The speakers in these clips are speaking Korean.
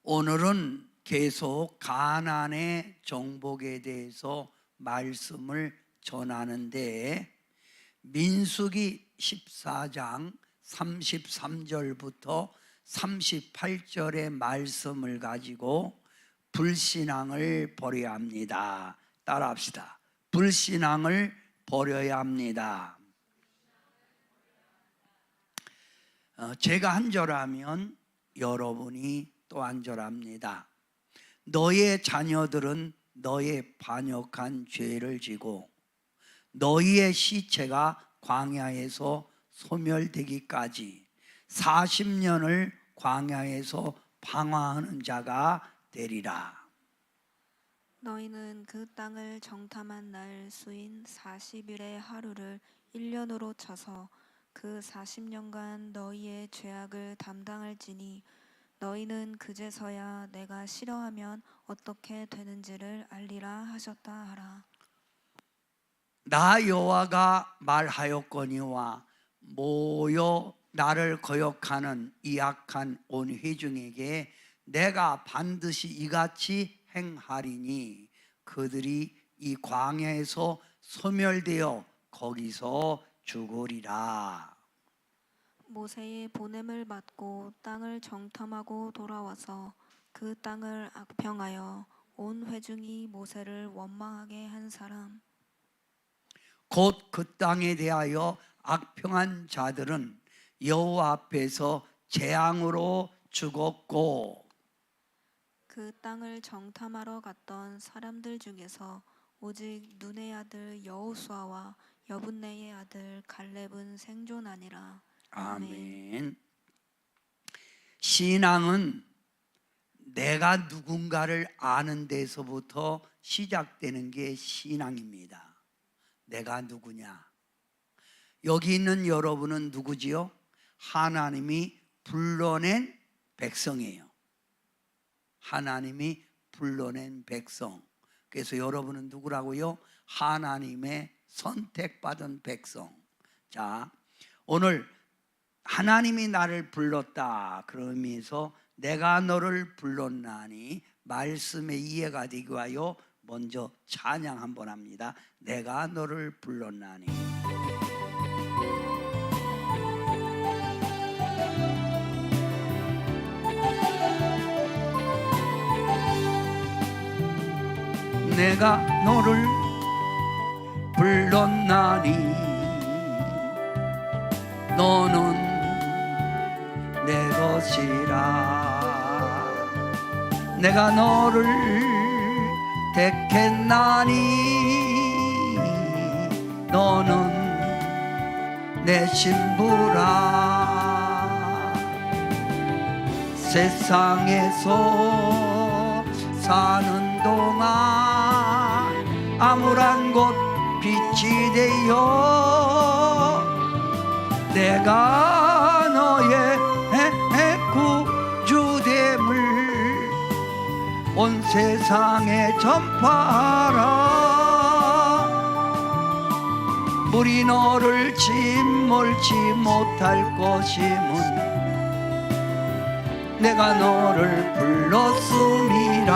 오늘은 계속 가나안의 정복에 대해서 말씀을 전하는데, 민수기 14장 33절부터 38절의 말씀을 가지고 불신앙을 버려야 합니다. 따라합시다. 불신앙을 버려야 합니다. 제가 한 절하면 여러분이 또 한 절합니다. 너의 자녀들은 너의 반역한 죄를 지고 너희의 시체가 광야에서 소멸되기까지 40년을 광야에서 방황하는 자가 되리라. 너희는 그 땅을 정탐한 날 수인 40일의 하루를 1년으로 쳐서 그 40년간 너희의 죄악을 담당할지니 너희는 그제서야 내가 싫어하면 어떻게 되는지를 알리라 하셨다 하라. 나 여호와가 말하였거니와 모여 나를 거역하는 이 악한 온 회중에게 내가 반드시 이같이 행하리니 그들이 이 광야에서 소멸되어 거기서 죽으리라. 모세의 보냄을 받고 땅을 정탐하고 돌아와서 그 땅을 악평하여 온 회중이 모세를 원망하게 한 사람, 곧 그 땅에 대하여 악평한 자들은 여호와 앞에서 재앙으로 죽었고, 그 땅을 정탐하러 갔던 사람들 중에서 오직 눈의 아들 여호수아와 여분네의 아들 갈렙은 생존하니라. 아멘. 신앙은 내가 누군가를 아는 데서부터 시작되는 게 신앙입니다. 내가 누구냐? 여기 있는 여러분은 누구지요? 하나님이 불러낸 백성이에요. 하나님이 불러낸 백성. 그래서 여러분은 누구라고요? 하나님의 선택받은 백성. 자, 오늘 하나님이 나를 불렀다 그러면서 내가 너를 불렀나니 말씀의 이해가 되기 위하여 먼저 찬양 한번 합니다. 내가 너를 불렀나니. 내가 너를 불렀나니 너는 내 것이라. 내가 너를 택했나니 너는 내 신부라. 세상에서 사는 동안 암울한 곳 빛이 되어 내가 너의 구주됨을 온 세상에 전파하라. 물이 너를 짓몰지 못할 것임은 내가 너를 불렀음이라.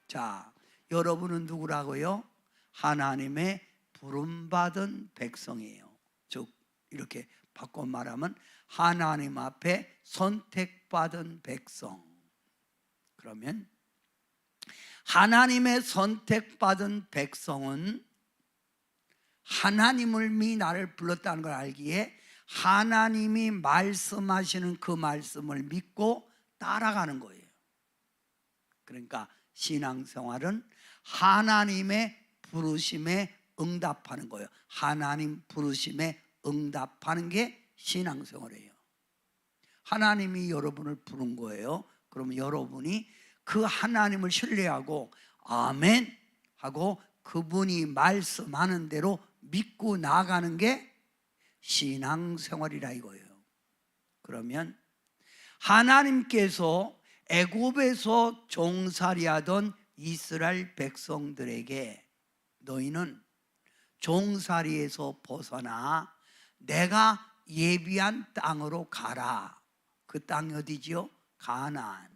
자, 여러분은 누구라고요? 하나님의 부름받은 백성이에요. 즉 이렇게 바꿔 말하면 하나님 앞에 선택받은 백성. 그러면 하나님의 선택받은 백성은 하나님이 나를 불렀다는 걸 알기에 하나님이 말씀하시는 그 말씀을 믿고 따라가는 거예요. 그러니까 신앙생활은 하나님의 부르심에 응답하는 거예요. 하나님 부르심에 응답하는 게 신앙생활이에요. 하나님이 여러분을 부른 거예요. 그러면 여러분이 그 하나님을 신뢰하고 아멘 하고 그분이 말씀하는 대로 믿고 나가는 게 신앙생활이라 이거예요. 그러면 하나님께서 애굽에서 종살이하던 이스라엘 백성들에게 너희는 종살이에서 벗어나 내가 예비한 땅으로 가라. 그 땅이 어디지요? 가나안.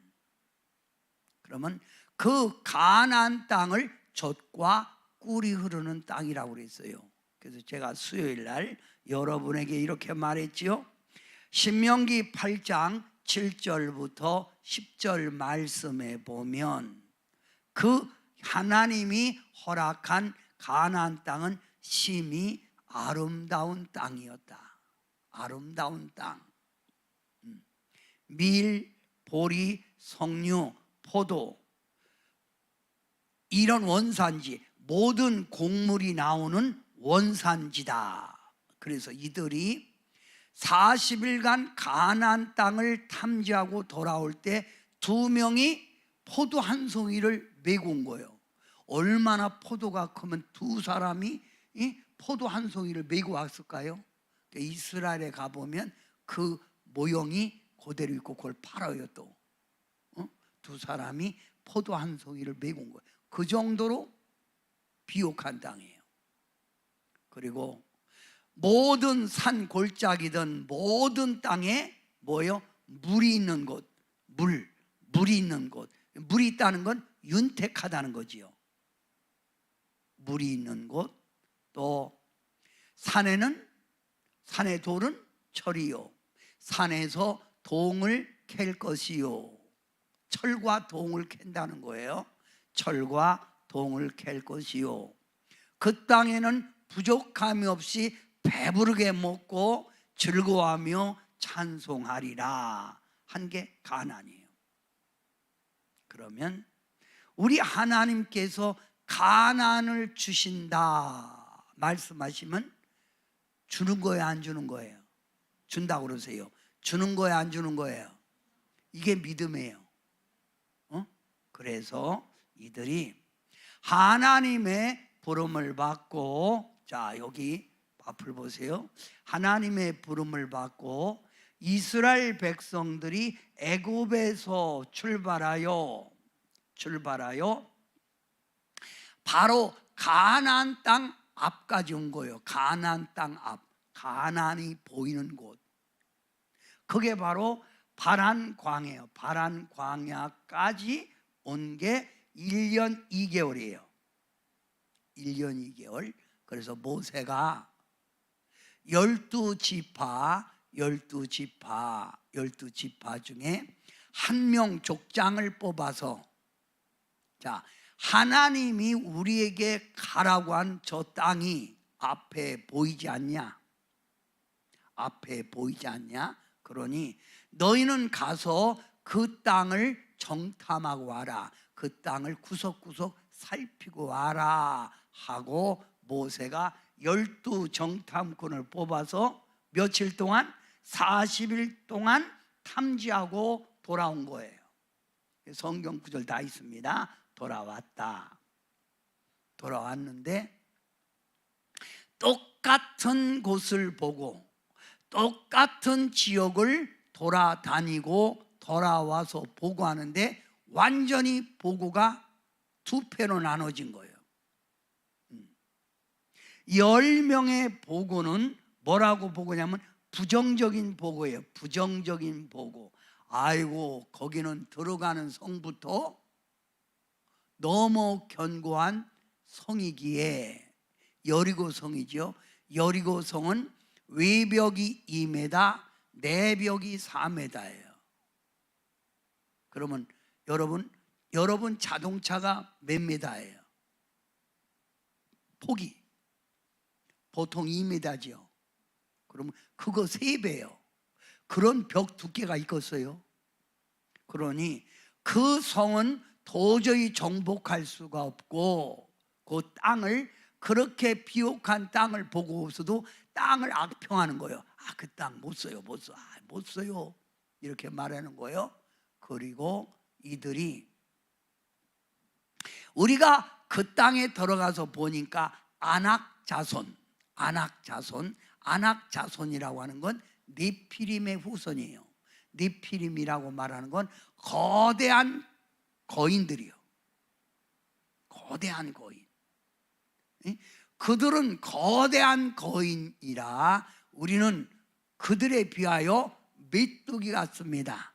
그러면 그 가나안 땅을 젖과 꿀이 흐르는 땅이라고 그랬어요. 그래서 제가 수요일 날 여러분에게 이렇게 말했지요. 신명기 8장 7절부터 10절 말씀에 보면 그 하나님이 허락한 가나안 땅은 심히 아름다운 땅이었다. 아름다운 땅. 밀, 보리, 석류, 포도, 이런 원산지, 모든 곡물이 나오는 원산지다. 그래서 이들이 40일간 가나안 땅을 탐지하고 돌아올 때 2명이 포도 한 송이를 메고 온 거예요. 얼마나 포도가 크면 2사람이 이 포도 한 송이를 메고 왔을까요? 이스라엘에 가보면 그 모형이 그대로 있고 그걸 팔아요. 또 2사람이 포도 한 송이를 메고 온 거예요. 그 정도로 비옥한 땅이에요. 그리고 모든 산 골짜기든 모든 땅에 뭐예요? 물이 있는 곳, 물이 있는 곳. 물이 있다는 건 윤택하다는 거지요. 물이 있는 곳. 또 산에는, 산의 돌은 철이요, 산에서 동을 캘 것이요. 철과 동을 캔다는 거예요. 철과 동을 캘 것이요. 그 땅에는 부족함이 없이 배부르게 먹고 즐거워하며 찬송하리라 한 게 가나안이에요. 그러면 우리 하나님께서 가나안을 주신다 말씀하시면 주는 거예요, 안 주는 거예요? 준다고 그러세요. 주는 거예요, 안 주는 거예요? 이게 믿음이에요. 그래서 이들이 하나님의 부름을 받고, 자 여기 앞을 보세요. 하나님의 부름을 받고 이스라엘 백성들이 애굽에서 출발하여 바로 가나안 땅 앞까지 온 거예요. 가나안 땅 앞, 가나안이 보이는 곳. 그게 바로 바란 광야예요. 바란 광야까지 온 게 1년 2개월이에요. 1년 2개월. 그래서 모세가 12지파 중에 한 명 족장을 뽑아서, 자, 하나님이 우리에게 가라고 한 저 땅이 앞에 보이지 않냐? 앞에 보이지 않냐? 그러니 너희는 가서 그 땅을 정탐하고 와라. 그 땅을 구석구석 살피고 와라 하고 모세가 12정탐꾼을 뽑아서 며칠 동안 40일 동안 탐지하고 돌아온 거예요. 성경 구절 다 있습니다. 돌아왔는데 똑같은 곳을 보고 똑같은 지역을 돌아다니고 돌아와서 보고하는데 완전히 보고가 2패로 나눠진 거예요. 10명의 보고는 뭐라고 보고냐면 부정적인 보고예요. 부정적인 보고. 아이고, 거기는 들어가는 성부터 너무 견고한 성이기에, 여리고성이죠. 여리고성은 외벽이 2m, 내벽이 4m예요. 그러면 여러분 자동차가 몇 m예요? 폭이 보통 2m죠. 그러면 그거 3배예요. 그런 벽 두께가 있겠어요. 그러니 그 성은 도저히 정복할 수가 없고, 그 땅을, 그렇게 비옥한 땅을 보고 없어도 땅을 악평하는 거예요. 그 땅 못 써요, 못 써요 이렇게 말하는 거예요. 그리고 이들이, 우리가 그 땅에 들어가서 보니까 아낙자손이라고 하는 건 네피림의 후손이에요. 네피림이라고 말하는 건 거대한 거인들이요. 거대한 거인. 그들은 거대한 거인이라 우리는 그들에 비하여 메뚜기 같습니다.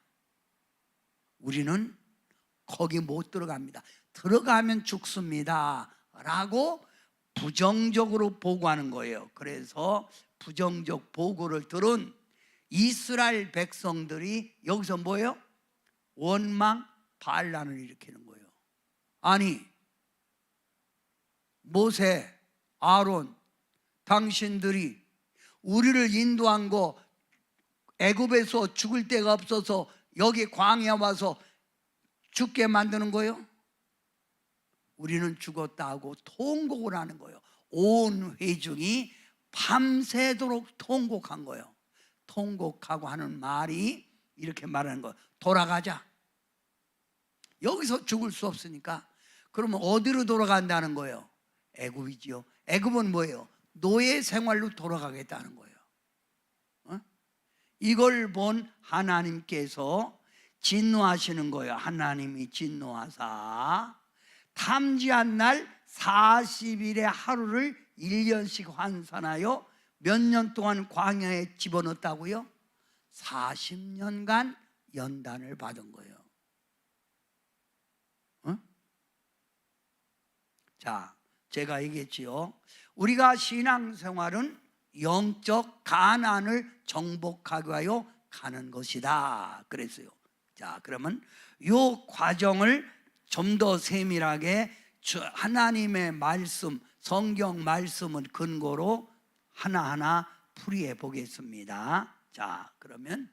우리는 거기 못 들어갑니다. 들어가면 죽습니다 라고 부정적으로 보고하는 거예요. 그래서 부정적 보고를 들은 이스라엘 백성들이 여기서 뭐예요? 원망 반란을 일으키는 거예요. 아니, 모세, 아론, 당신들이 우리를 인도한 거 애굽에서 죽을 데가 없어서 여기 광야 와서 죽게 만드는 거예요? 우리는 죽었다 하고 통곡을 하는 거예요. 온 회중이 밤새도록 통곡한 거예요. 통곡하고 하는 말이 이렇게 말하는 거예요. 돌아가자. 여기서 죽을 수 없으니까 그러면 어디로 돌아간다는 거예요? 애굽이지요. 애굽은 뭐예요? 노예 생활로 돌아가겠다는 거예요. 이걸 본 하나님께서 진노하시는 거예요. 하나님이 진노하사 탐지한 날 40일의 하루를 1년씩 환산하여 몇 년 동안 광야에 집어넣었다고요? 40년간 연단을 받은 거예요. 자, 제가 얘기했지요. 우리가 신앙생활은 영적 가난을 정복하기 위하여 가는 것이다 그랬어요. 자, 그러면 이 과정을 좀 더 세밀하게 하나님의 말씀, 성경 말씀을 근거로 하나하나 풀이해 보겠습니다. 자, 그러면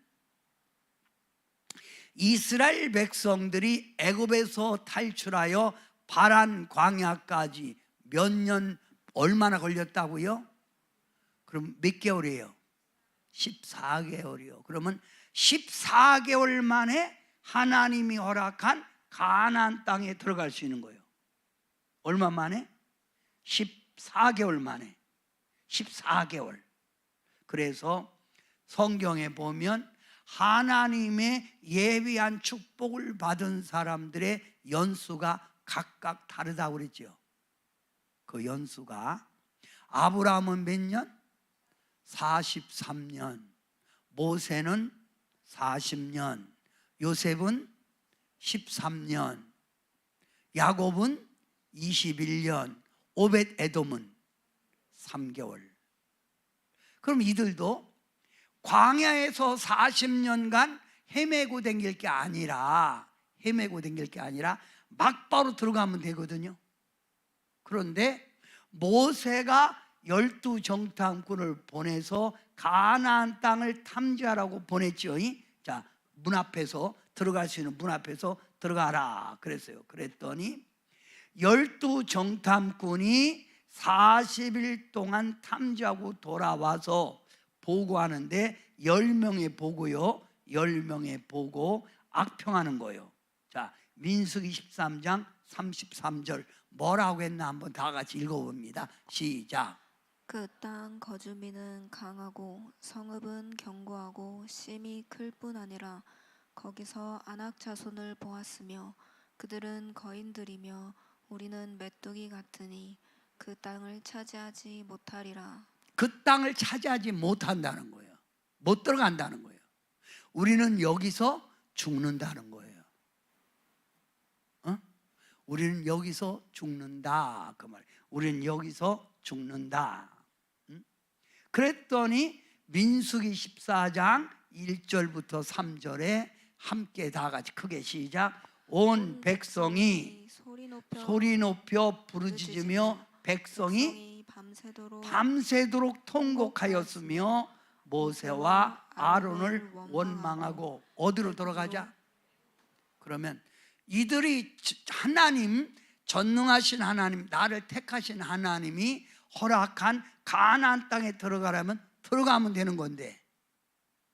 이스라엘 백성들이 애굽에서 탈출하여 바란 광야까지 몇 년, 얼마나 걸렸다고요? 그럼 몇 개월이에요? 14개월이요. 그러면 14개월 만에 하나님이 허락한 가나안 땅에 들어갈 수 있는 거예요. 얼마 만에? 14개월 만에. 14개월. 그래서 성경에 보면 하나님의 예비한 축복을 받은 사람들의 연수가 각각 다르다고 그랬죠. 그 연수가 아브라함은 몇 년? 43년. 모세는 40년. 요셉은 13년. 야곱은 21년. 오벳 에돔은 3개월. 그럼 이들도 광야에서 40년간 헤매고 댕길 게 아니라 막바로 들어가면 되거든요. 그런데 모세가 12정탐꾼을 보내서 가나안 땅을 탐지하라고 보냈죠. 자, 문 앞에서 들어갈 수 있는 문 앞에서 들어가라 그랬어요. 그랬더니 12정탐꾼이 40일 동안 탐지하고 돌아와서 보고하는데 10명의 보고요, 10명의 보고 악평하는 거예요. 자, 민수기 13장 33절 뭐라고 했나 한번 다 같이 읽어봅니다. 시작. 그 땅 거주민은 강하고 성읍은 견고하고 심이 클 뿐 아니라 거기서 아낙 자손을 보았으며 그들은 거인들이며 우리는 메뚜기 같으니 그 땅을 차지하지 못하리라. 그 땅을 차지하지 못한다는 거예요. 못 들어간다는 거예요. 우리는 여기서 죽는다는 거예요. 우리는 여기서 죽는다 그 말. 우리는 여기서 죽는다. 그랬더니 민수기 14장 1절부터 3절에 함께 다 같이 크게 시작. 온 백성이 소리 높여 부르짖으며 백성이 밤새도록 통곡하였으며 모세와 아론을 원망하고 어디로 돌아가자? 그러면 이들이 하나님, 전능하신 하나님, 나를 택하신 하나님이 허락한 가나안 땅에 들어가라면 들어가면 되는 건데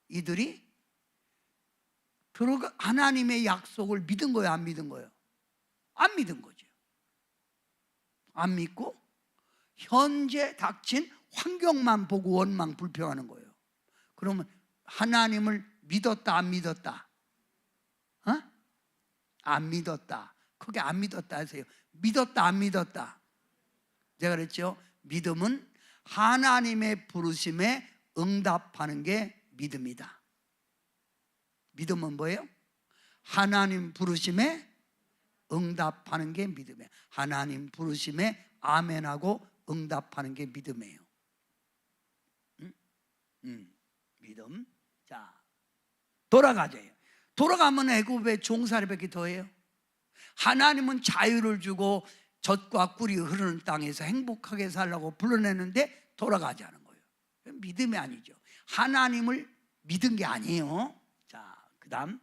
이들이 하나님의 약속을 믿은 거예요, 안 믿은 거예요? 안 믿은 거죠. 안 믿고 현재 닥친 환경만 보고 원망 불평하는 거예요. 그러면 하나님을 믿었다 안 믿었다? 안 믿었다. 크게 안 믿었다 하세요. 믿었다 안 믿었다? 제가 그랬죠. 믿음은 하나님의 부르심에 응답하는 게 믿음이다. 믿음은 뭐예요? 하나님 부르심에 응답하는 게 믿음이에요. 하나님 부르심에 아멘하고 응답하는 게 믿음이에요. 믿음. 자, 돌아가자요. 돌아가면 애굽의 종살이밖에 더해요. 하나님은 자유를 주고 젖과 꿀이 흐르는 땅에서 행복하게 살라고 불러내는데 돌아가자는 거예요. 믿음이 아니죠. 하나님을 믿은 게 아니에요. 자, 그 다음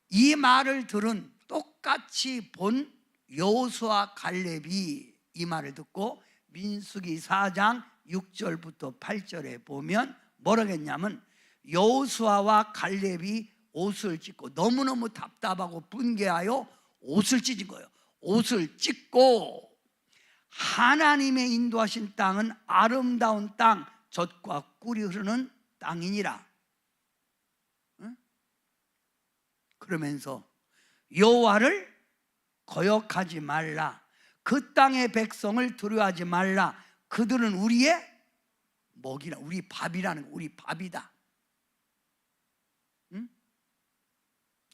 이 말을 들은 똑같이 본 여호수아 갈렙이 이 말을 듣고 민수기 4장 6절부터 8절에 보면 뭐라고 했냐면 여호수아와 갈렙이 옷을 찢고 너무너무 답답하고 분개하여 옷을 찢은 거예요. 옷을 찢고 하나님의 인도하신 땅은 아름다운 땅, 젖과 꿀이 흐르는 땅이니라. 그러면서 여호와를 거역하지 말라. 그 땅의 백성을 두려워하지 말라. 그들은 우리의 먹이라. 우리 밥이라는 거. 우리 밥이다. 응?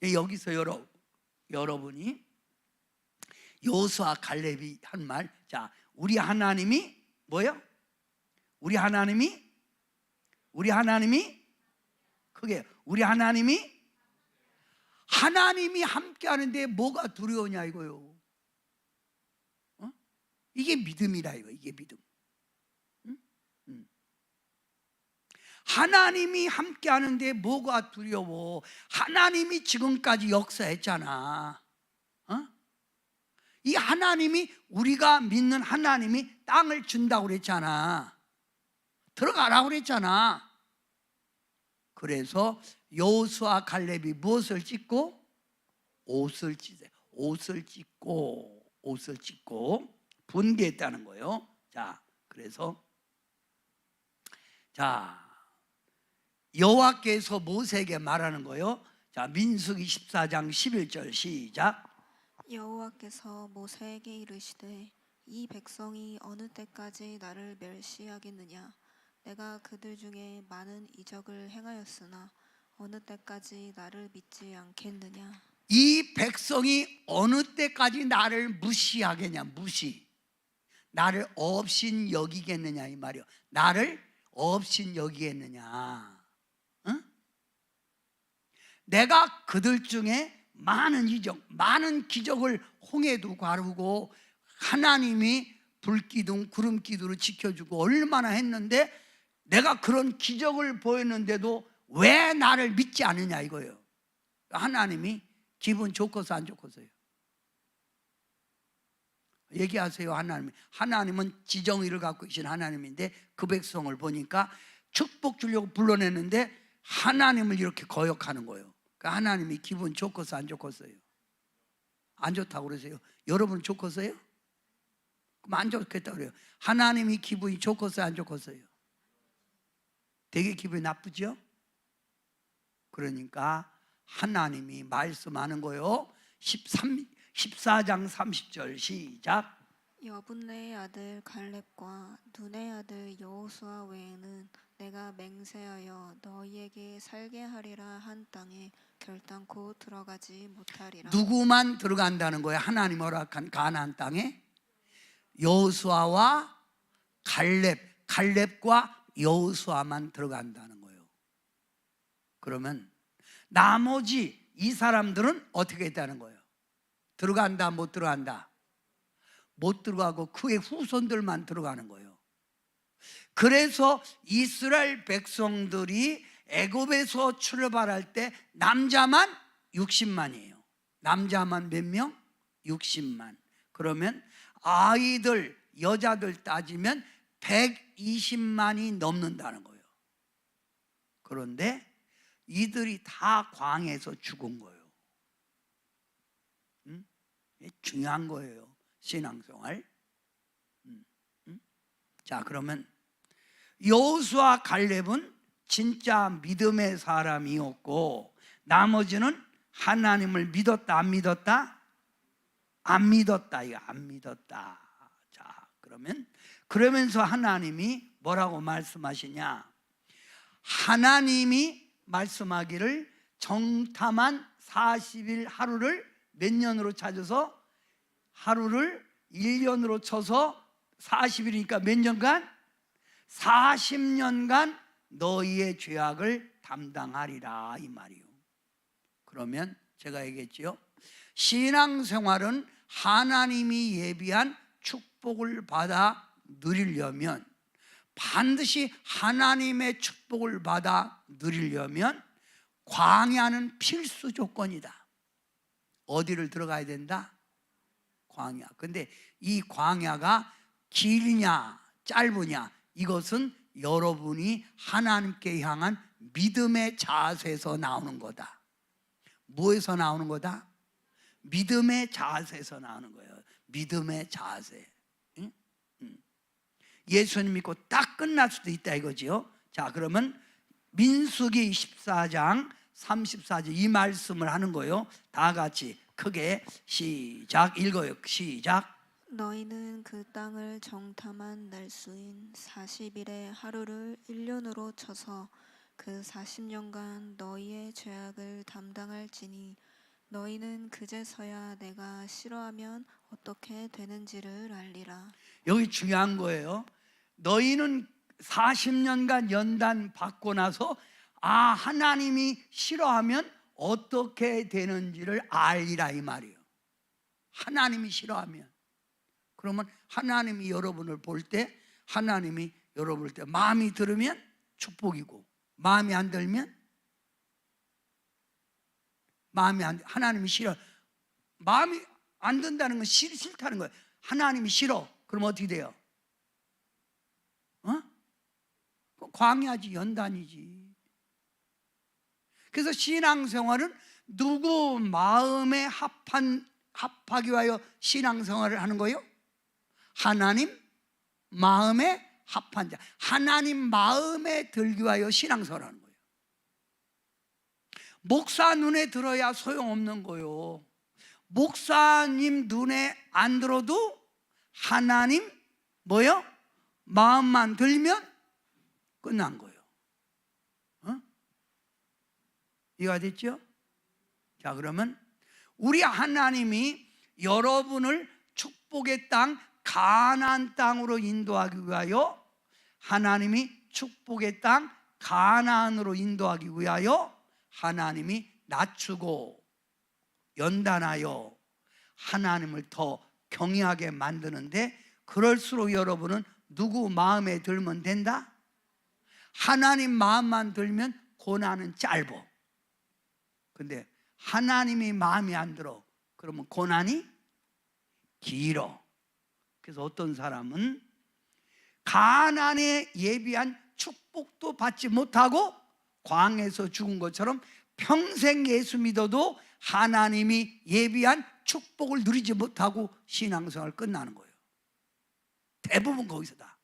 여기서 여러분이 여호수아 갈렙이 한 말, 자, 우리 하나님이 뭐요? 우리 하나님이 그게 우리 하나님이 함께 하는데 뭐가 두려우냐 이거요. 이게 믿음이라 이거. 이게 믿음. 하나님이 함께 하는데 뭐가 두려워? 하나님이 지금까지 역사했잖아. 이 하나님이, 우리가 믿는 하나님이 땅을 준다고 그랬잖아. 들어가라고 그랬잖아. 그래서 여호수아 갈렙이 무엇을 찢고? 옷을 찢어요. 옷을 찢고 분개했다는 거예요. 자, 그래서 자, 여호와께서 모세에게 말하는 거예요. 자, 민수기 14장 11절 시작. 여호와께서 모세에게 이르시되 이 백성이 어느 때까지 나를 멸시하겠느냐? 내가 그들 중에 많은 이적을 행하였으나 어느 때까지 나를 믿지 않겠느냐? 이 백성이 어느 때까지 나를 무시하겠냐? 무시. 나를 업신 여기겠느냐 이 말이요. 나를 업신 여기겠느냐? 응? 내가 그들 중에 많은 이적, 많은 기적을 홍해도 가르고 하나님이 불기둥 구름기둥으로 지켜주고 얼마나 했는데 내가 그런 기적을 보였는데도 왜 나를 믿지 않느냐 이거예요. 하나님이 기분 좋고서 안 좋고서요? 얘기하세요. 하나님은 지정의를 갖고 계신 하나님인데 그 백성을 보니까 축복 주려고 불러냈는데 하나님을 이렇게 거역하는 거예요. 그러니까 하나님이 기분 좋고서 안 좋고서요? 안 좋다고 그러세요? 여러분 좋고서요? 그럼 안 좋겠다고 그래요. 하나님이 기분이 좋고서 안 좋고서요? 되게 기분이 나쁘죠? 그러니까 하나님이 말씀하는 거요. 14장 30절 시작. 여분네의 아들 갈렙과 눈의 아들 여호수아 외에는 내가 맹세하여 너희에게 살게 하리라 한 땅에 결단코 들어가지 못하리라. 누구만 들어간다는 거예요? 하나님 허락한 가나안 땅에? 여호수아와 갈렙과 여호수아만 들어간다는 거예요. 그러면 나머지 이 사람들은 어떻게 했다는 거예요? 들어간다 못 들어간다? 못 들어가고 그의 후손들만 들어가는 거예요. 그래서 이스라엘 백성들이 애굽에서 출발할 때 남자만 60만이에요. 남자만 몇 명? 60만. 그러면 아이들, 여자들 따지면 120만이 넘는다는 거예요. 그런데 이들이 다 광에서 죽은 거예요. 중요한 거예요. 신앙생활. 자, 그러면 여호수아 갈렙은 진짜 믿음의 사람이었고 나머지는 하나님을 믿었다 안 믿었다? 안 믿었다. 이거 안 믿었다. 자, 그러면서 하나님이 뭐라고 말씀하시냐? 하나님이 말씀하기를 정탐한 40일 하루를 몇 년으로 찾아서 하루를 1년으로 쳐서 40일이니까 몇 년간? 40년간 너희의 죄악을 담당하리라 이 말이요. 그러면 제가 얘기했지요. 신앙생활은 하나님이 예비한 축복을 받아 누리려면, 반드시 하나님의 축복을 받아 누리려면 광야는 필수 조건이다. 어디를 들어가야 된다? 광야. 근데 이 광야가 길냐 짧으냐, 이것은 여러분이 하나님께 향한 믿음의 자세에서 나오는 거다. 뭐에서 나오는 거다? 믿음의 자세에서 나오는 거예요. 믿음의 자세. 응? 예수님 믿고 딱 끝날 수도 있다 이거지요. 자, 그러면 민수기 14장 34절 이 말씀을 하는 거예요. 다 같이 크게 시작 읽어요. 시작. 너희는 그 땅을 정탐한 날수인 40일의 하루를 1년으로 쳐서 그 40년간 너희의 죄악을 담당할지니 너희는 그제서야 내가 싫어하면 어떻게 되는지를 알리라. 여기 중요한 거예요. 너희는 40년간 연단 받고 나서 하나님이 싫어하면 어떻게 되는지를 알리라 이 말이에요. 하나님이 싫어하면, 그러면 하나님이 여러분을 볼 때, 하나님이 여러분을 볼 때 마음이 들으면 축복이고, 마음이 안 들면 하나님이 싫어. 마음이 안 든다는 건 싫다는 거예요. 하나님이 싫어. 그럼 어떻게 돼요? 광야지, 연단이지. 그래서 신앙생활은 누구 마음에 합하기 위하여 신앙생활을 하는 거예요? 하나님 마음에 합한 자, 하나님 마음에 들기 위하여 신앙생활을 하는 거예요. 목사 눈에 들어야 소용없는 거예요. 목사님 눈에 안 들어도 하나님 뭐요? 마음만 들면 끝난 거예요. 이해가 됐죠? 자, 그러면 우리 하나님이 여러분을 축복의 땅 가나안 땅으로 인도하기 위하여, 하나님이 축복의 땅 가나안으로 인도하기 위하여 하나님이 낮추고 연단하여 하나님을 더 경외하게 만드는데, 그럴수록 여러분은 누구 마음에 들면 된다? 하나님 마음만 들면 고난은 짧어. 근데 하나님이 마음이 안 들어, 그러면 고난이 길어. 그래서 어떤 사람은 가나안에 예비한 축복도 받지 못하고 광야에서 죽은 것처럼 평생 예수 믿어도 하나님이 예비한 축복을 누리지 못하고 신앙생활 끝나는 거예요. 대부분 거기서다.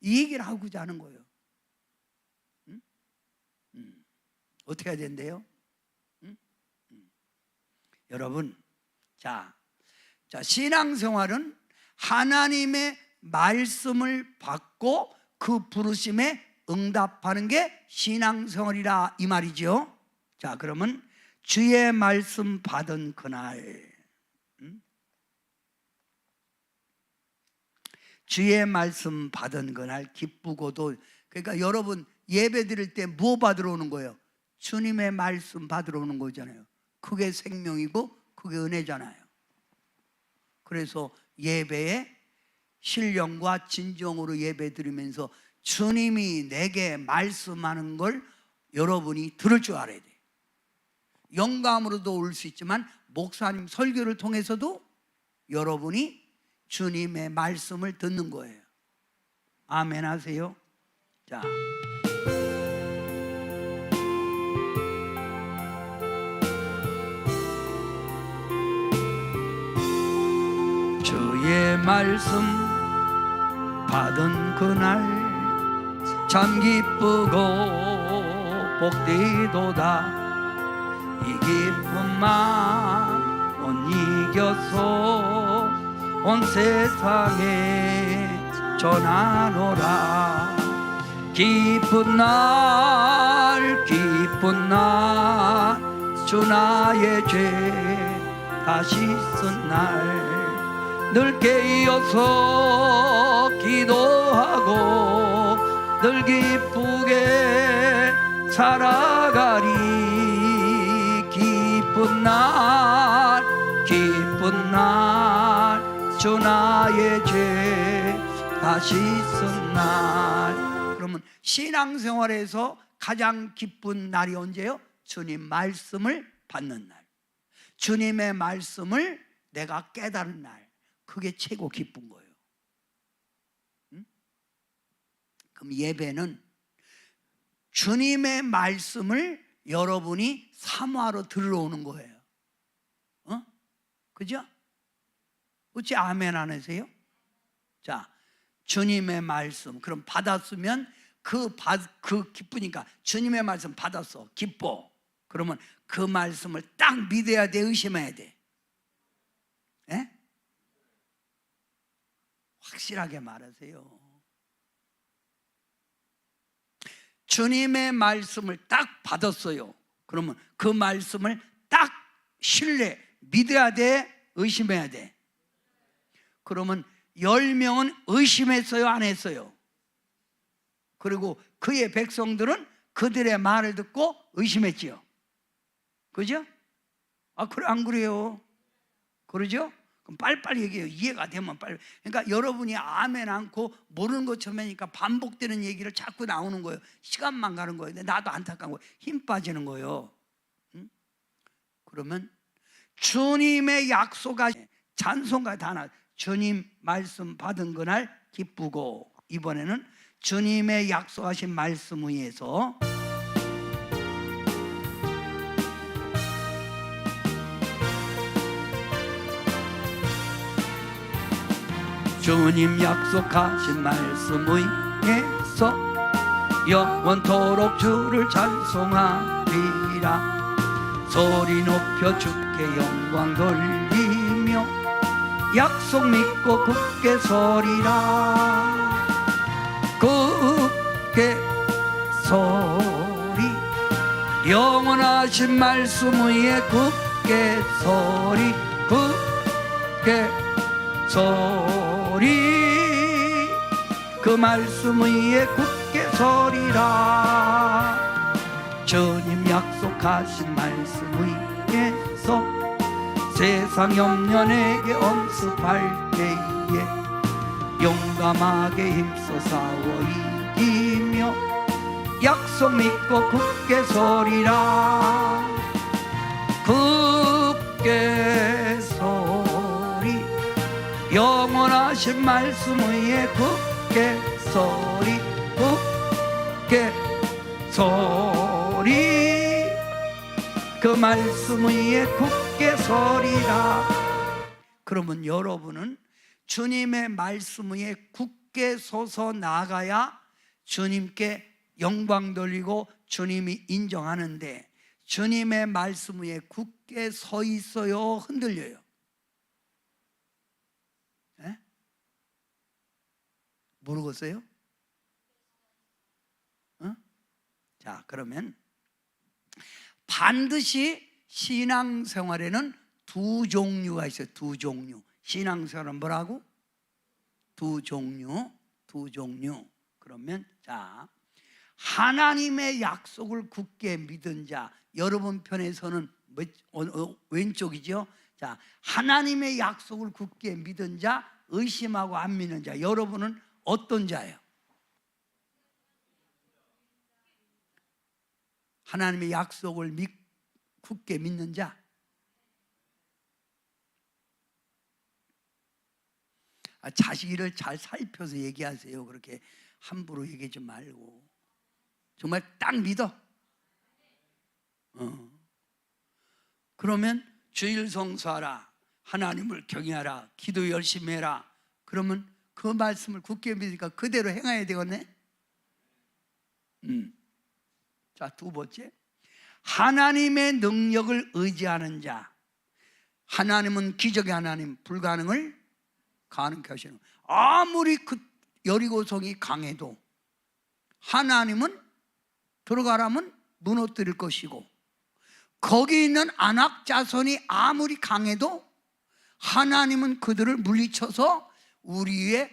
이 얘기를 하고자 하는 거예요. 어떻게 해야 된대요? 여러분, 자, 신앙생활은 하나님의 말씀을 받고 그 부르심에 응답하는 게 신앙생활이라 이 말이죠. 자, 그러면 주의 말씀 받은 그날, 주의 말씀 받은 그날 기쁘고도, 그러니까 여러분 예배 드릴 때 뭐 받으러 오는 거예요? 주님의 말씀 받으러 오는 거잖아요. 그게 생명이고 그게 은혜잖아요. 그래서 예배에 신령과 진정으로 예배 드리면서 주님이 내게 말씀하는 걸 여러분이 들을 줄 알아야 돼요. 영감으로도 올 수 있지만 목사님 설교를 통해서도 여러분이 주님의 말씀을 듣는 거예요. 아멘 하세요. 자, 주의 말씀 받은 그날 참 기쁘고 복되도다. 이 기쁨만 못 이겨서 온 세상에 전하노라. 기쁜 날 기쁜 기쁜 날 주 나의 죄 다시 쓴 날 늘 깨어서 기도하고 늘 기쁘게 살아가리 기쁜 날 주 나의 죄 다시 쓴 날. 그러면 신앙생활에서 가장 기쁜 날이 언제요? 주님 말씀을 받는 날, 주님의 말씀을 내가 깨달은 날, 그게 최고 기쁜 거예요. 응? 그럼 예배는 주님의 말씀을 여러분이 사모하러 들어오는 거예요. 그죠? 어찌 아멘 안 하세요? 자, 주님의 말씀 그럼 받았으면 그 기쁘니까 주님의 말씀 받았어, 기뻐. 그러면 그 말씀을 딱 믿어야 돼, 의심해야 돼? 에? 확실하게 말하세요. 주님의 말씀을 딱 받았어요. 그러면 그 말씀을 딱 신뢰, 믿어야 돼, 의심해야 돼? 그러면 10명은 의심했어요, 안 했어요? 그리고 그의 백성들은 그들의 말을 듣고 의심했지요. 그죠? 그래, 안 그래요? 그러죠? 그럼 빨리빨리 얘기해요. 이해가 되면 빨리. 그러니까 여러분이 아멘 않고 모르는 것처럼 하니까 반복되는 얘기를 자꾸 나오는 거예요. 시간만 가는 거예요. 나도 안타까운 거예요. 힘 빠지는 거예요. 응? 그러면 주님의 약속하신 찬송가 다 나. 주님 말씀 받은 그날 기쁘고, 이번에는 주님의 약속하신 말씀 위에서 주님 약속하신 말씀 위에서 영원토록 주를 찬송하리라. 소리 높여 주께 영광 돌리며 약속 믿고 굳게 서리라. 굳게 서리, 영원하신 말씀 위에 굳게 서리, 굳게 서리, 그 말씀 위에 굳게 서리라. 주님 약속하신 말씀 위에서 세상 염려 내게 엄습할 때에 용감하게 힘써 싸워 이기며 약속 믿고 굳게 서리라. 굳게 서리, 영원하신 말씀 위에 굳게 서리, 굳게 서리, 그 말씀 위에 굳게 서리라. 그러면 여러분은 주님의 말씀 위에 굳게 서서 나가야 주님께 영광 돌리고 주님이 인정하는데, 주님의 말씀 위에 굳게 서 있어요, 흔들려요? 에? 모르겠어요? 자, 그러면 반드시 신앙생활에는 두 종류가 있어요. 두 종류. 신앙생활은 뭐라고? 두 종류. 두 종류. 그러면 자, 하나님의 약속을 굳게 믿은 자, 여러분 편에서는 왼쪽이죠. 자, 하나님의 약속을 굳게 믿은 자, 의심하고 안 믿는 자, 여러분은 어떤 자예요? 하나님의 약속을 굳게 믿는 자. 자식을 잘 살펴서 얘기하세요. 그렇게 함부로 얘기하지 말고 정말 딱 믿어. 그러면 주일 성수하라, 하나님을 경외하라, 기도 열심히 해라. 그러면 그 말씀을 굳게 믿으니까 그대로 행해야 되겠네. 자, 두 번째, 하나님의 능력을 의지하는 자. 하나님은 기적의 하나님, 불가능을 가능케 하시는. 아무리 그 여리고성이 강해도 하나님은 들어가라면 무너뜨릴 것이고, 거기 있는 아낙 자손이 아무리 강해도 하나님은 그들을 물리쳐서 우리의,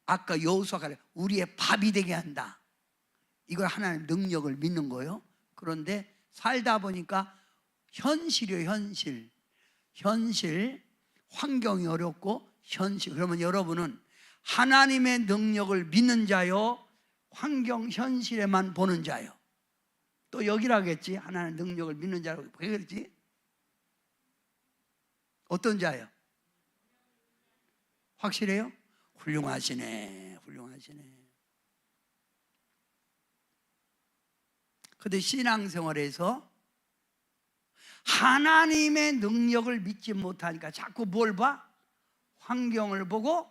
아까 여호수아가 그래, 우리의 밥이 되게 한다. 이걸 하나님 능력을 믿는 거예요. 그런데 살다 보니까 현실이에요. 현실 환경이 어렵고 현실. 그러면 여러분은 하나님의 능력을 믿는 자요, 환경 현실에만 보는 자요? 또 여기라겠지. 하나님의 능력을 믿는 자라고 왜 그랬지? 어떤 자요? 확실해요? 훌륭하시네. 근데 신앙생활에서 하나님의 능력을 믿지 못하니까 자꾸 뭘 봐? 환경을 보고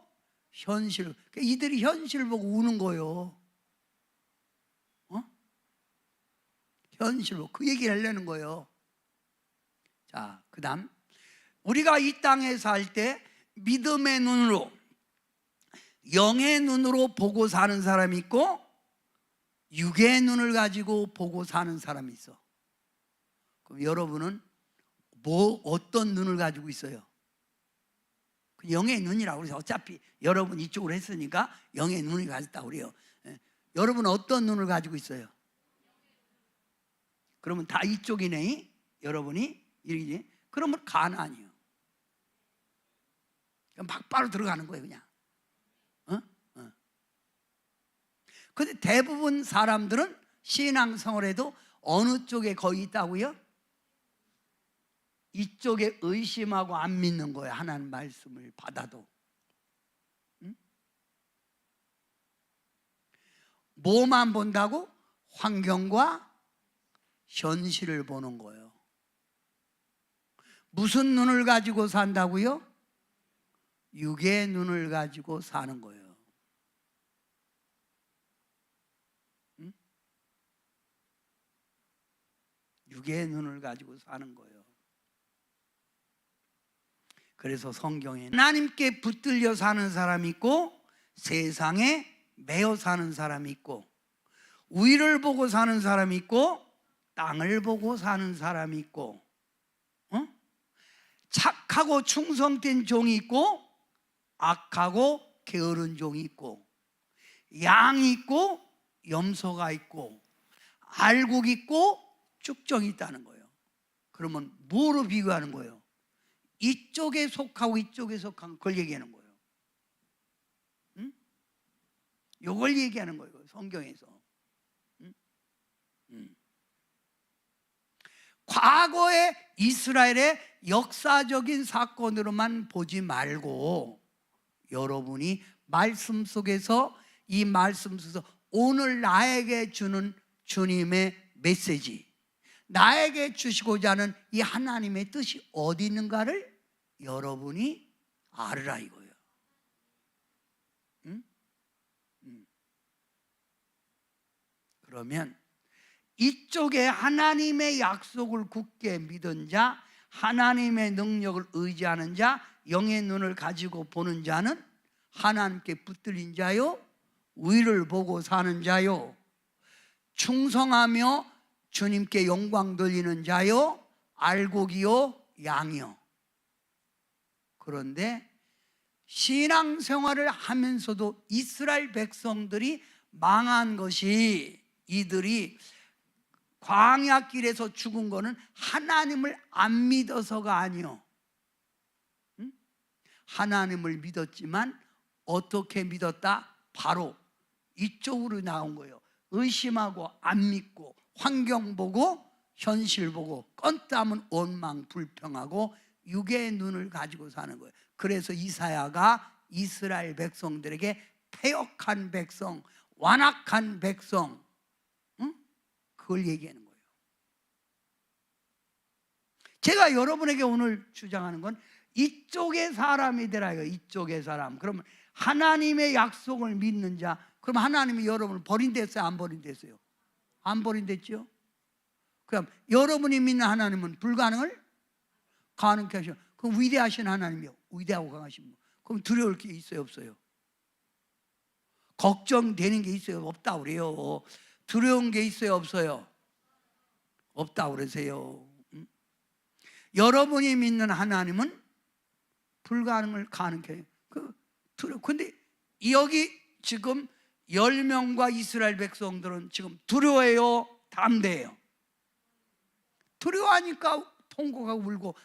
현실을. 그러니까 이들이 현실을 보고 우는 거예요. 현실 보고 그 얘기를 하려는 거예요. 자, 그 다음 우리가 이 땅에 살 때 믿음의 눈으로, 영의 눈으로 보고 사는 사람이 있고 육의 눈을 가지고 보고 사는 사람이 있어. 그럼 여러분은 어떤 눈을 가지고 있어요? 영의 눈이라고 그래서 어차피 여러분 이쪽으로 했으니까 영의 눈을 가졌다고 그래요. 여러분은 어떤 눈을 가지고 있어요? 그러면 다 이쪽이네. 여러분이 이러지. 그러면 가난이에요. 막바로 들어가는 거예요, 그냥. 근데 대부분 사람들은 신앙생활에도 어느 쪽에 거의 있다고요? 이쪽에 의심하고 안 믿는 거예요. 하나님 말씀을 받아도. 뭐만 본다고? 환경과 현실을 보는 거예요. 무슨 눈을 가지고 산다고요? 육의 눈을 가지고 사는 거예요. 육의 눈을 가지고 사는 거예요. 그래서 성경에 하나님께 붙들려 사는 사람이 있고 세상에 매여 사는 사람이 있고, 위를 보고 사는 사람이 있고 땅을 보고 사는 사람이 있고, 착하고 충성된 종이 있고 악하고 게으른 종이 있고, 양이 있고 염소가 있고 알곡이 있고 쭉정이 있다는 거예요. 그러면 뭐로 비교하는 거예요? 이쪽에 속하고 이쪽에 속한 걸 얘기하는 거예요. 이걸 얘기하는 거예요, 성경에서. 과거의 이스라엘의 역사적인 사건으로만 보지 말고 여러분이 말씀 속에서, 이 말씀 속에서 오늘 나에게 주는 주님의 메시지, 나에게 주시고자 하는 이 하나님의 뜻이 어디 있는가를 여러분이 알으라 이거예요. 그러면 이쪽에 하나님의 약속을 굳게 믿은 자, 하나님의 능력을 의지하는 자, 영의 눈을 가지고 보는 자는 하나님께 붙들린 자요, 위를 보고 사는 자요, 충성하며 주님께 영광 돌리는 자요, 알곡이요, 양이요. 그런데 신앙생활을 하면서도 이스라엘 백성들이 망한 것이, 이들이 광야길에서 죽은 거는 하나님을 안 믿어서가 아니요. 하나님을 믿었지만 어떻게 믿었다? 바로 이쪽으로 나온 거예요. 의심하고 안 믿고 환경 보고 현실 보고 껌땀은 원망 불평하고 육의 눈을 가지고 사는 거예요. 그래서 이사야가 이스라엘 백성들에게 패역한 백성, 완악한 백성, 그걸 얘기하는 거예요. 제가 여러분에게 오늘 주장하는 건 이쪽의 사람이 되라 이거예요. 이쪽의 사람. 그러면 하나님의 약속을 믿는 자, 그럼 하나님이 여러분을 버린댔어요? 안 버린댔어요? 안 버린댔죠? 그럼 여러분이 믿는 하나님은 불가능을 가능케 하셔. 그럼 위대하신 하나님이요, 위대하고 강하신 분. 그럼 두려울 게 있어요, 없어요? 걱정되는 게 있어요, 없다 그래요? 두려운 게 있어요, 없어요? 없다고 그러세요. 여러분이 믿는 하나님은 불가능을 가능해요. 근데 여기 지금 10명과 이스라엘 백성들은 지금 두려워해요, 담대해요? 두려워하니까 통곡하고 울고,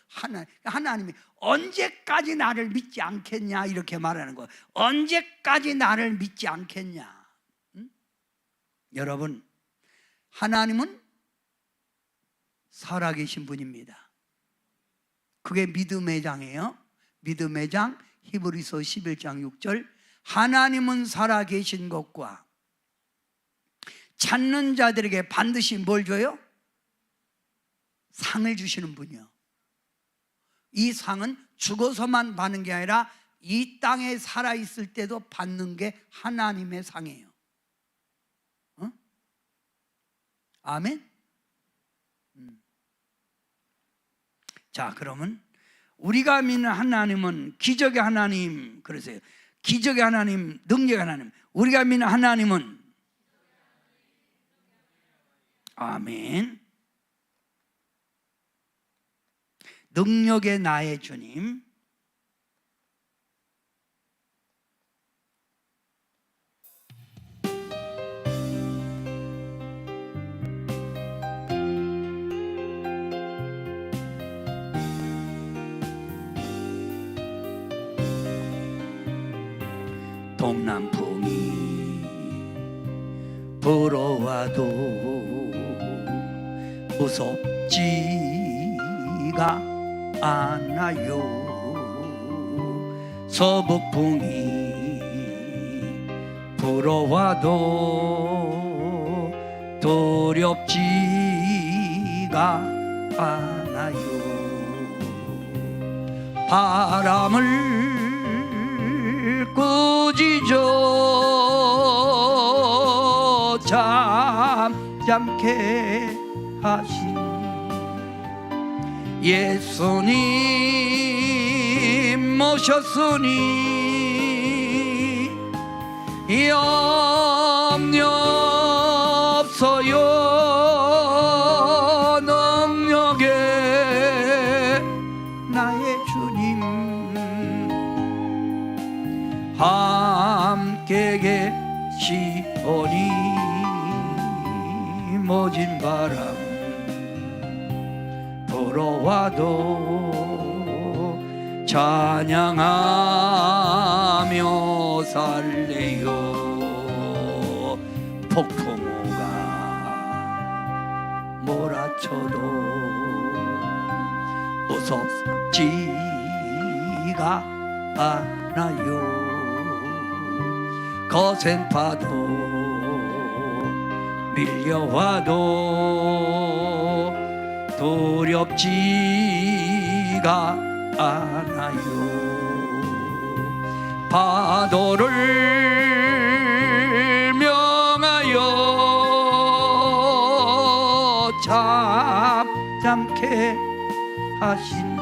하나님이 언제까지 나를 믿지 않겠냐 이렇게 말하는 거예요. 언제까지 나를 믿지 않겠냐. 여러분, 하나님은 살아계신 분입니다. 그게 믿음의 장이에요. 믿음의 장 히브리서 11장 6절, 하나님은 살아계신 것과 찾는 자들에게 반드시 뭘 줘요? 상을 주시는 분이요. 이 상은 죽어서만 받는 게 아니라 이 땅에 살아있을 때도 받는 게 하나님의 상이에요. 아멘? 자, 그러면 우리가 믿는 하나님은 기적의 하나님, 그러세요. 기적의 하나님, 능력의 하나님. 우리가 믿는 하나님은, 아멘, 능력의 나의 주님. 동남풍이 불어와도 무섭지가 않아요. 서북풍이 불어와도 두렵지가 않아요. 바람을 꾸짖어 잠잠케 하신 예수님 모셨으니 염려 없어요. 능력의 나의 주님 함께 계시오니 모진 바람 불어와도 찬양하며 살래요. 폭풍우가 몰아쳐도 무섭지가 않아요. 거센 파도 밀려와도 두렵지가 않아요. 파도를 명하여 잠잠케 하신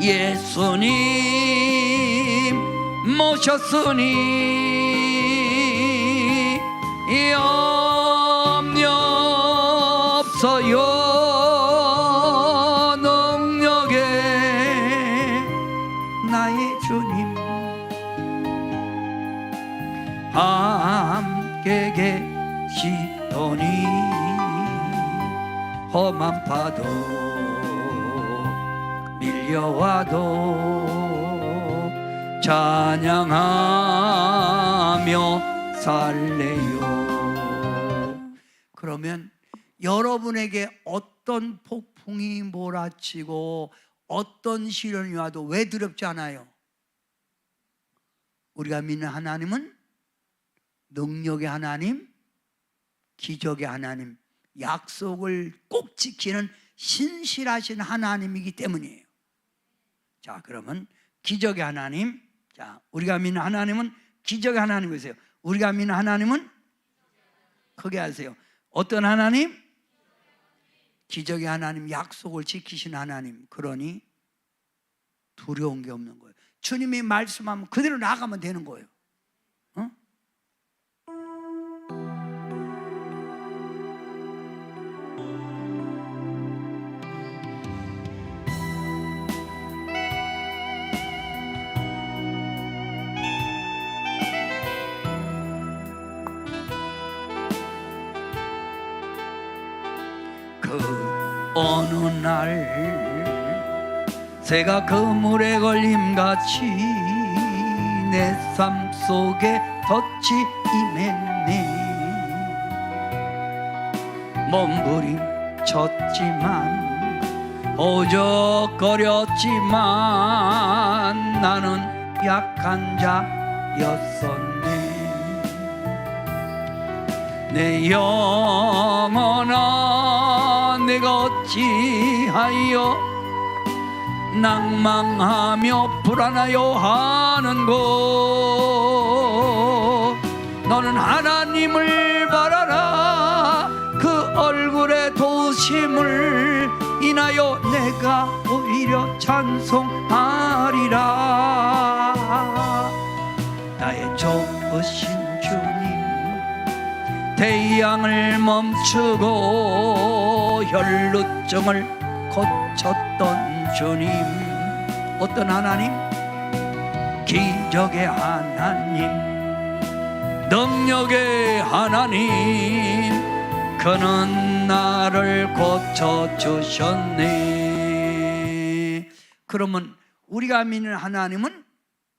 예수님 모셨으니 염려 없어요. 능력의 나의 주님 함께 계시더니 험한 파도 밀려와도 찬양하며 살래요. 그러면 여러분에게 어떤 폭풍이 몰아치고 어떤 시련이 와도 왜 두렵지 않아요? 우리가 믿는 하나님은 능력의 하나님, 기적의 하나님, 약속을 꼭 지키는 신실하신 하나님이기 때문이에요. 자, 그러면 기적의 하나님, 자, 우리가 믿는 하나님은 기적의 하나님이세요. 우리가 믿는 하나님은 크게 하세요. 어떤 하나님? 기적의 하나님, 약속을 지키신 하나님. 그러니 두려운 게 없는 거예요. 주님이 말씀하면 그대로 나가면 되는 거예요. 그 어느 날 새가 그물에 걸림같이 내 삶 속에 덫이 임했네. 몸부림쳤지만 오적거렸지만 나는 약한 자였었네. 내 영혼아 내가 어찌하여 낭망하며 불안하여 하는고. 너는 하나님을 바라라. 그 얼굴의 도심을 인하여 내가 오히려 찬송하리라. 나의 좋으신 주님, 태양을 멈추고 혈루증을 고쳤던 주님. 어떤 하나님? 기적의 하나님, 능력의 하나님. 그는 나를 고쳐주셨네. 그러면 우리가 믿는 하나님은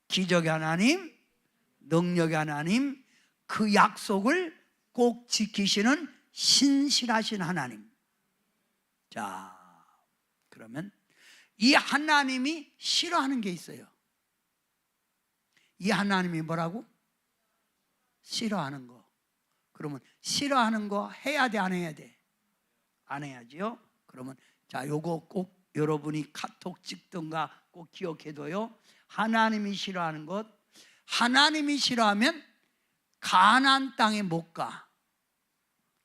기적의 하나님, 능력의 하나님, 그 약속을 꼭 지키시는 신실하신 하나님. 자, 그러면 이 하나님이 싫어하는 게 있어요. 이 하나님이 뭐라고? 싫어하는 거. 그러면 싫어하는 거 해야 돼, 안 해야 돼? 안 해야지요. 그러면 자, 요거 꼭 여러분이 카톡 찍든가 꼭 기억해둬요. 하나님이 싫어하는 것. 하나님이 싫어하면 가나안 땅에 못 가.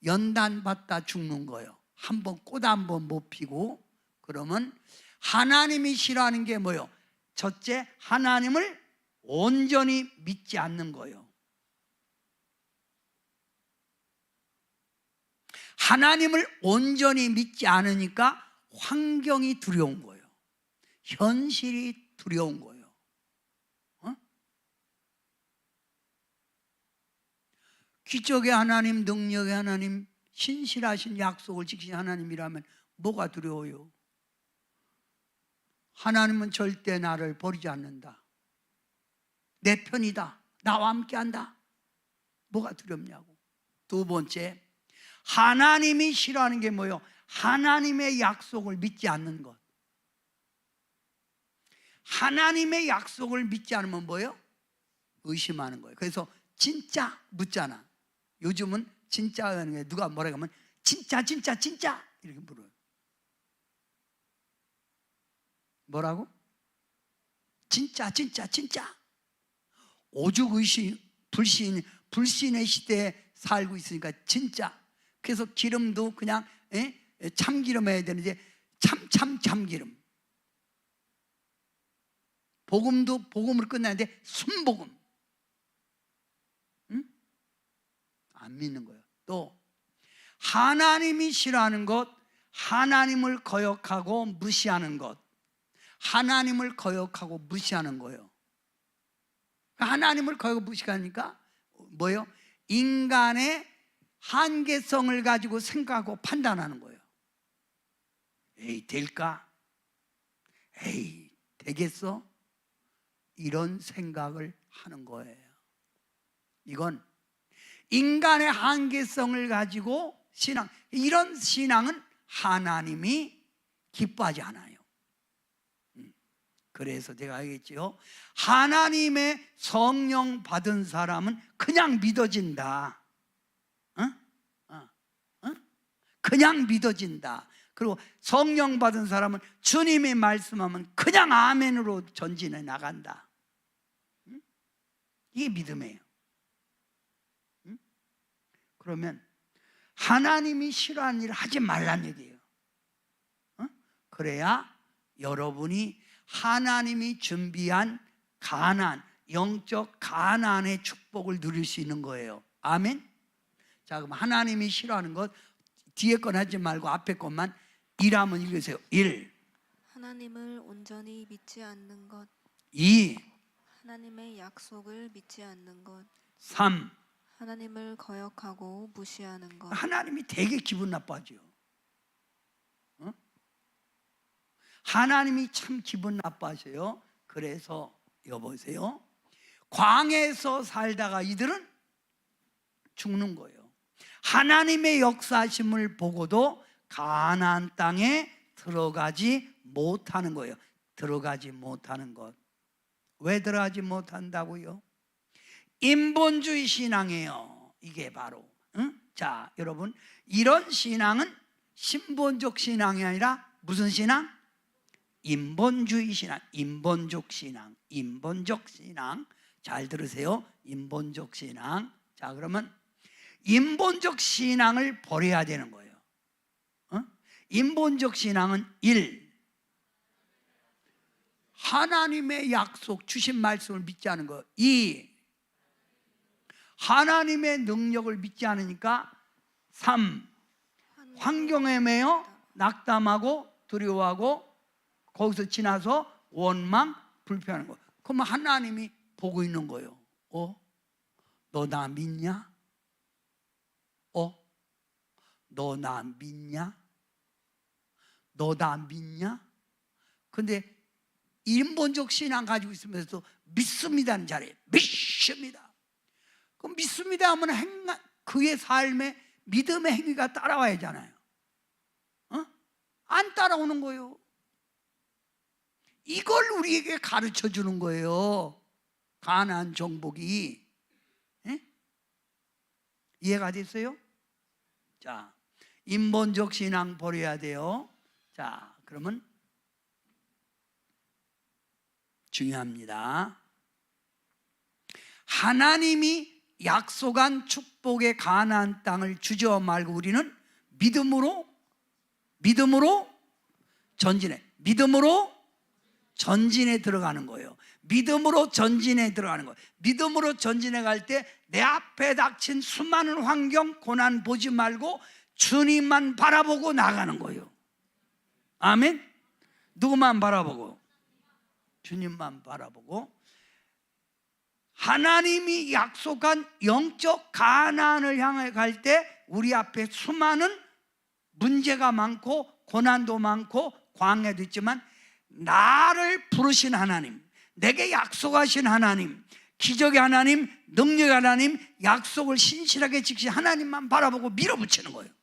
연단 받다 죽는 거예요. 한번 꽃 한 번 못 피고. 그러면 하나님이 싫어하는 게 뭐예요? 첫째, 하나님을 온전히 믿지 않는 거예요. 하나님을 온전히 믿지 않으니까 환경이 두려운 거예요. 현실이 두려운 거예요. 기적의 하나님, 능력의 하나님, 신실하신 약속을 지키신 하나님이라면 뭐가 두려워요? 하나님은 절대 나를 버리지 않는다. 내 편이다. 나와 함께한다. 뭐가 두렵냐고. 두 번째, 하나님이 싫어하는 게 뭐예요? 하나님의 약속을 믿지 않는 것. 하나님의 약속을 믿지 않으면 뭐예요? 의심하는 거예요. 그래서 진짜 묻잖아. 요즘은 진짜 하는 게 누가 뭐라고 하면 진짜 이렇게 물어요. 뭐라고? 진짜. 오죽 의심, 불신의 시대에 살고 있으니까 진짜. 그래서 기름도 그냥 참기름 해야 되는데 참기름. 복음도 복음으로 끝나는데 순복음. 응? 안 믿는 거예요. 또 하나님이 싫어하는 것, 하나님을 거역하고 무시하는 것. 하나님을 거역하고 무시하는 거예요. 하나님을 거역하고 무시하니까 뭐예요? 인간의 한계성을 가지고 생각하고 판단하는 거예요. 에이, 될까? 에이, 되겠어? 이런 생각을 하는 거예요. 이건 인간의 한계성을 가지고 신앙, 이런 신앙은 하나님이 기뻐하지 않아요. 그래서 제가 알겠지요. 하나님의 성령 받은 사람은 그냥 믿어진다. 그냥 믿어진다. 그리고 성령 받은 사람은 주님이 말씀하면 그냥 아멘으로 전진해 나간다. 이게 믿음이에요. 그러면 하나님이 싫어하는 일을 하지 말란 얘기예요. 그래야 여러분이 하나님이 준비한 가나안, 영적 가나안의 축복을 누릴 수 있는 거예요. 아멘. 자, 그럼 하나님이 싫어하는 것 뒤에 건 하지 말고 앞에 것만 1 한번 읽으세요. 1. 하나님을 온전히 믿지 않는 것. 2. 하나님의 약속을 믿지 않는 것. 3. 하나님을 거역하고 무시하는 것. 하나님이 되게 기분 나빠져. 하나님이 참 기분 나빠하셔요. 그래서 여보세요, 광야에서 살다가 이들은 죽는 거예요. 하나님의 역사심을 보고도 가나안 땅에 들어가지 못하는 거예요. 들어가지 못하는 것. 왜 들어가지 못한다고요? 인본주의 신앙이에요. 이게 바로. 자, 여러분, 이런 신앙은 신본적 신앙이 아니라 무슨 신앙? 인본주의 신앙, 인본적 신앙, 인본적 신앙. 잘 들으세요. 인본적 신앙. 자, 그러면 인본적 신앙을 버려야 되는 거예요. 인본적 신앙은 1. 하나님의 약속, 주신 말씀을 믿지 않은 거. 2. 하나님의 능력을 믿지 않으니까. 3. 환경에 매여 낙담하고 두려워하고 거기서 지나서 원망, 불평하는 거. 그러면 하나님이 보고 있는 거예요. 너 나 믿냐? 너 나 믿냐? 너 나 믿냐? 근데 인본적 신앙 가지고 있으면서 믿습니다는 자리에 믿습니다. 그럼 믿습니다 하면 그의 삶에 믿음의 행위가 따라와야 하잖아요. 안 따라오는 거예요. 이걸 우리에게 가르쳐 주는 거예요. 가나안 정복이. 이해가 됐어요? 자, 인본적 신앙 버려야 돼요. 자, 그러면 중요합니다. 하나님이 약속한 축복의 가나안 땅을 주저 말고 우리는 믿음으로 전진해. 믿음으로 전진에 들어가는 거예요. 믿음으로 전진에 들어가는 거예요. 믿음으로 전진해 갈 때 내 앞에 닥친 수많은 환경, 고난 보지 말고 주님만 바라보고 나가는 거예요. 아멘. 누구만 바라보고? 주님만 바라보고. 하나님이 약속한 영적 가나안을 향해 갈 때 우리 앞에 수많은 문제가 많고 고난도 많고 광야도 있지만 나를 부르신 하나님, 내게 약속하신 하나님, 기적의 하나님, 능력의 하나님, 약속을 신실하게 지키신 하나님만 바라보고 밀어붙이는 거예요.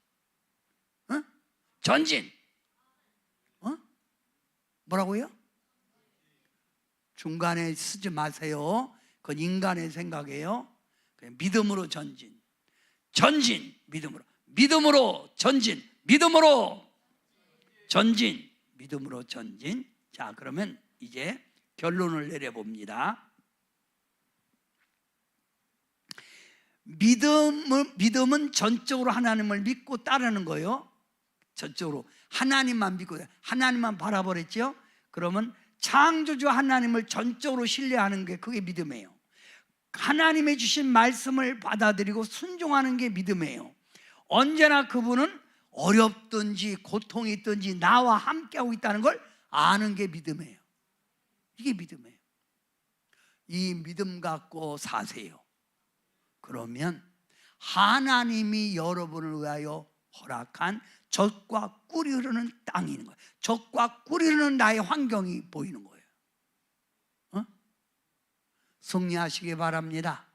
전진. 뭐라고요? 중간에 쓰지 마세요. 그건 인간의 생각이에요. 그냥 믿음으로 전진. 전진, 믿음으로. 믿음으로 전진. 믿음으로 전진. 믿음으로 전진. 자, 그러면 이제 결론을 내려봅니다. 믿음은 전적으로 하나님을 믿고 따르는 거예요. 전적으로 하나님만 믿고 하나님만 바라버렸죠. 그러면 창조주 하나님을 전적으로 신뢰하는 게 그게 믿음이에요. 하나님의 주신 말씀을 받아들이고 순종하는 게 믿음이에요. 언제나 그분은 어렵든지 고통이 있든지 나와 함께하고 있다는 걸 아는 게 믿음이에요. 이게 믿음이에요. 이 믿음 갖고 사세요. 그러면 하나님이 여러분을 위하여 허락한 젖과 꿀이 흐르는 땅이 있는 거예요. 젖과 꿀이 흐르는 나의 환경이 보이는 거예요. 승리하시기 바랍니다.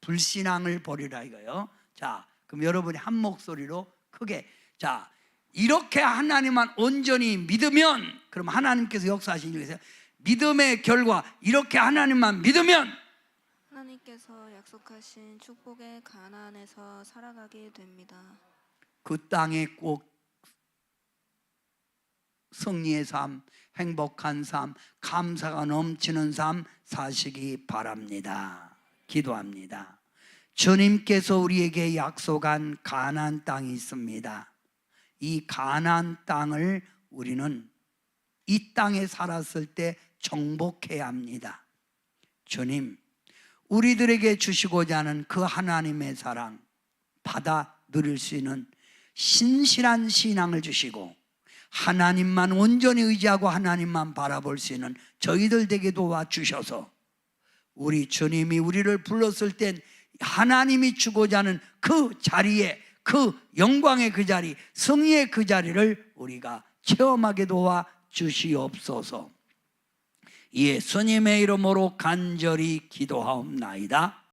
불신앙을 버리라 이거요. 자, 그럼 여러분이 한 목소리로 크게, 자, 이렇게 하나님만 온전히 믿으면, 그럼 하나님께서 역사하시는 거예요. 믿음의 결과, 이렇게 하나님만 믿으면 하나님께서 약속하신 축복의 가나안에서 살아가게 됩니다. 그 땅에 꼭 승리의 삶, 행복한 삶, 감사가 넘치는 삶 사시기 바랍니다. 기도합니다. 주님께서 우리에게 약속한 가나안 땅이 있습니다. 이 가나안 땅을 우리는 이 땅에 살았을 때 정복해야 합니다. 주님, 우리들에게 주시고자 하는 그 하나님의 사랑 받아 누릴 수 있는 신실한 신앙을 주시고 하나님만 온전히 의지하고 하나님만 바라볼 수 있는 저희들 되게 도와주셔서 우리 주님이 우리를 불렀을 땐 하나님이 주고자 하는 그 자리에, 그 영광의 그 자리, 승리의 그 자리를 우리가 체험하게 도와 주시옵소서. 예수님의 이름으로 간절히 기도하옵나이다.